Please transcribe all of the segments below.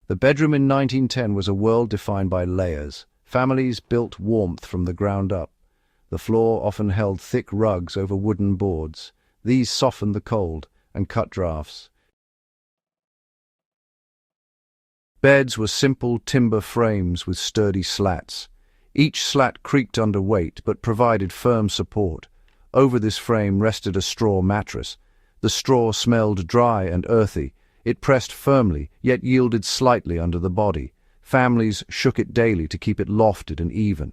The bedroom in 1910 was a world defined by layers. Families built warmth from the ground up. The floor often held thick rugs over wooden boards. These softened the cold and cut drafts. Beds were simple timber frames with sturdy slats. Each slat creaked under weight but provided firm support. Over this frame rested a straw mattress. The straw smelled dry and earthy. It pressed firmly, yet yielded slightly under the body. Families shook it daily to keep it lofted and even.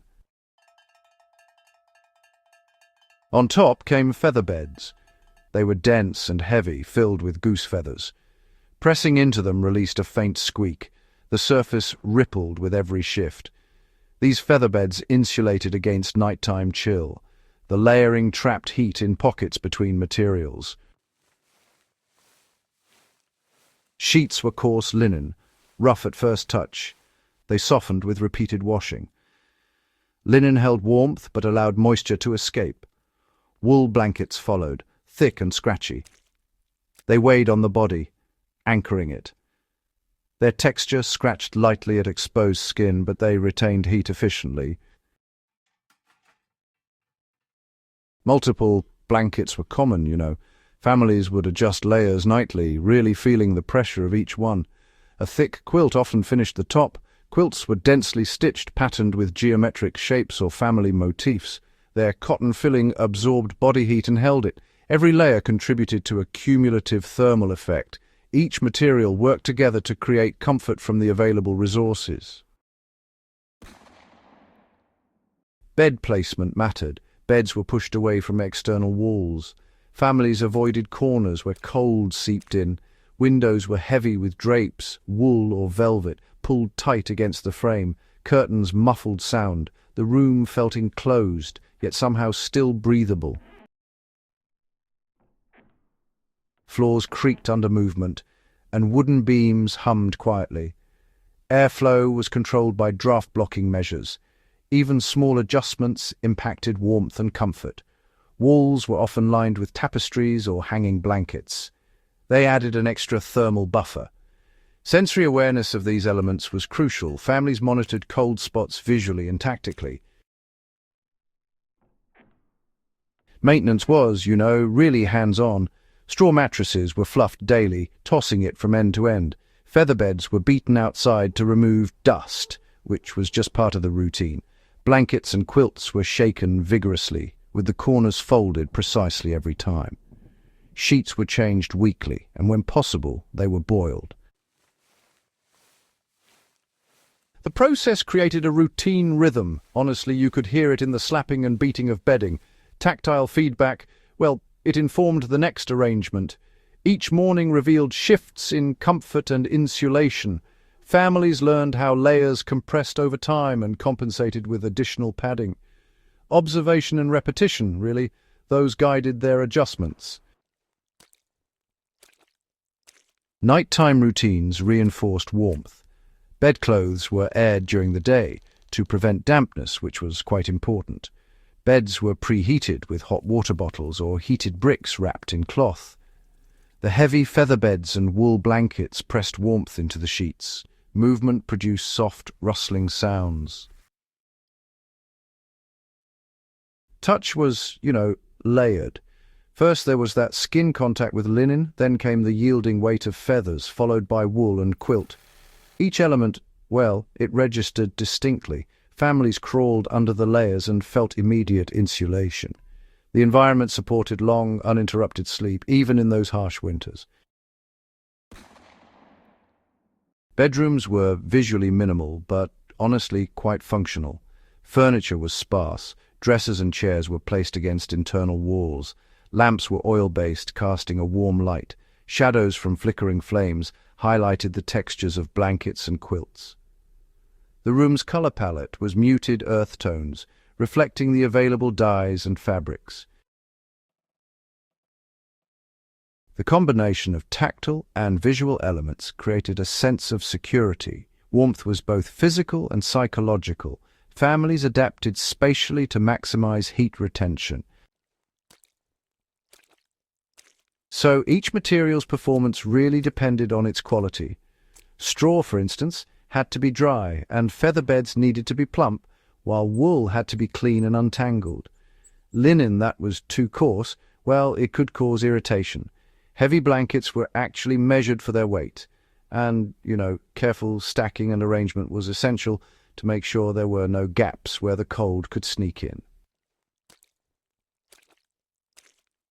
On top came featherbeds. They were dense and heavy, filled with goose feathers. Pressing into them released a faint squeak. The surface rippled with every shift. These featherbeds insulated against nighttime chill. The layering trapped heat in pockets between materials. Sheets were coarse linen, rough at first touch. They softened with repeated washing. Linen held warmth but allowed moisture to escape. Wool blankets followed, thick and scratchy. They weighed on the body, anchoring it. Their texture scratched lightly at exposed skin, but they retained heat efficiently. Multiple blankets were common, you know. Families would adjust layers nightly, really feeling the pressure of each one. A thick quilt often finished the top. Quilts were densely stitched, patterned with geometric shapes or family motifs. Their cotton filling absorbed body heat and held it. Every layer contributed to a cumulative thermal effect. Each material worked together to create comfort from the available resources. Bed placement mattered. Beds were pushed away from external walls. Families avoided corners where cold seeped in. Windows were heavy with drapes, wool or velvet, pulled tight against the frame. Curtains muffled sound. The room felt enclosed, yet somehow still breathable. Floors creaked under movement, and wooden beams hummed quietly. Airflow was controlled by draft-blocking measures. Even small adjustments impacted warmth and comfort. Walls were often lined with tapestries or hanging blankets. They added an extra thermal buffer. Sensory awareness of these elements was crucial. Families monitored cold spots visually and tactically. Maintenance was, really hands-on. Straw mattresses were fluffed daily, tossing it from end to end. Featherbeds were beaten outside to remove dust, which was just part of the routine. Blankets and quilts were shaken vigorously, with the corners folded precisely every time. Sheets were changed weekly, and when possible, they were boiled. The process created a routine rhythm. Honestly, you could hear it in the slapping and beating of bedding. Tactile feedback, it informed the next arrangement. Each morning revealed shifts in comfort and insulation. Families learned how layers compressed over time and compensated with additional padding. Observation and repetition, really, those guided their adjustments. Nighttime routines reinforced warmth. Bedclothes were aired during the day to prevent dampness, which was quite important. Beds were preheated with hot water bottles or heated bricks wrapped in cloth. The heavy featherbeds and wool blankets pressed warmth into the sheets. Movement produced soft, rustling sounds. Touch was, layered. First there was that skin contact with linen, then came the yielding weight of feathers, followed by wool and quilt. Each element, it registered distinctly. Families crawled under the layers and felt immediate insulation. The environment supported long, uninterrupted sleep, even in those harsh winters. Bedrooms were visually minimal, but honestly quite functional. Furniture was sparse. Dressers and chairs were placed against internal walls. Lamps were oil-based, casting a warm light. Shadows from flickering flames highlighted the textures of blankets and quilts. The room's color palette was muted earth tones, reflecting the available dyes and fabrics. The combination of tactile and visual elements created a sense of security. Warmth was both physical and psychological. Families adapted spatially to maximize heat retention. So each material's performance really depended on its quality. Straw, for instance, had to be dry, and feather beds needed to be plump, while wool had to be clean and untangled. Linen that was too coarse, well, it could cause irritation. Heavy blankets were actually measured for their weight, and, careful stacking and arrangement was essential to make sure there were no gaps where the cold could sneak in.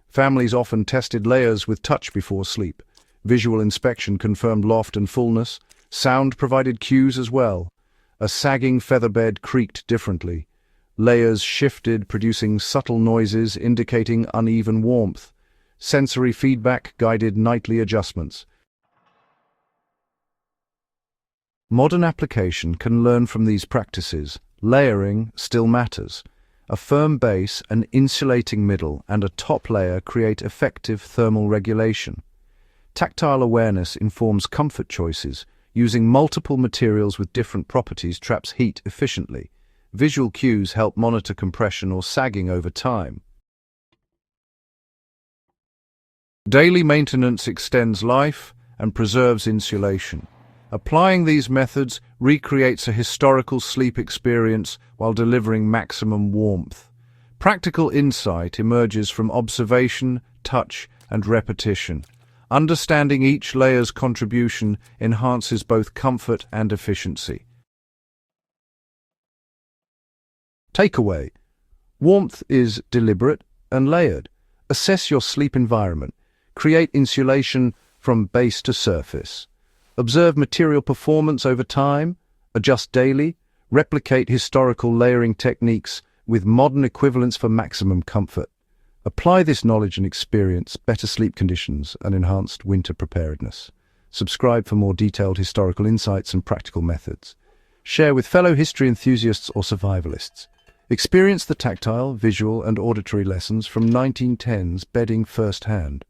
Families often tested layers with touch before sleep. Visual inspection confirmed loft and fullness. Sound provided cues as well. A sagging feather bed creaked differently. Layers shifted, producing subtle noises indicating uneven warmth. Sensory feedback guided nightly adjustments. Modern application can learn from these practices. Layering still matters. A firm base, an insulating middle, and a top layer create effective thermal regulation. Tactile awareness informs comfort choices. Using multiple materials with different properties traps heat efficiently. Visual cues help monitor compression or sagging over time. Daily maintenance extends life and preserves insulation. Applying these methods recreates a historical sleep experience while delivering maximum warmth. Practical insight emerges from observation, touch, and repetition. Understanding each layer's contribution enhances both comfort and efficiency. Takeaway: warmth is deliberate and layered. Assess your sleep environment. Create insulation from base to surface. Observe material performance over time. Adjust daily. Replicate historical layering techniques with modern equivalents for maximum comfort. Apply this knowledge and experience better sleep conditions and enhanced winter preparedness. Subscribe for more detailed historical insights and practical methods. Share with fellow history enthusiasts or survivalists. Experience the tactile, visual, and auditory lessons from 1910s bedding firsthand.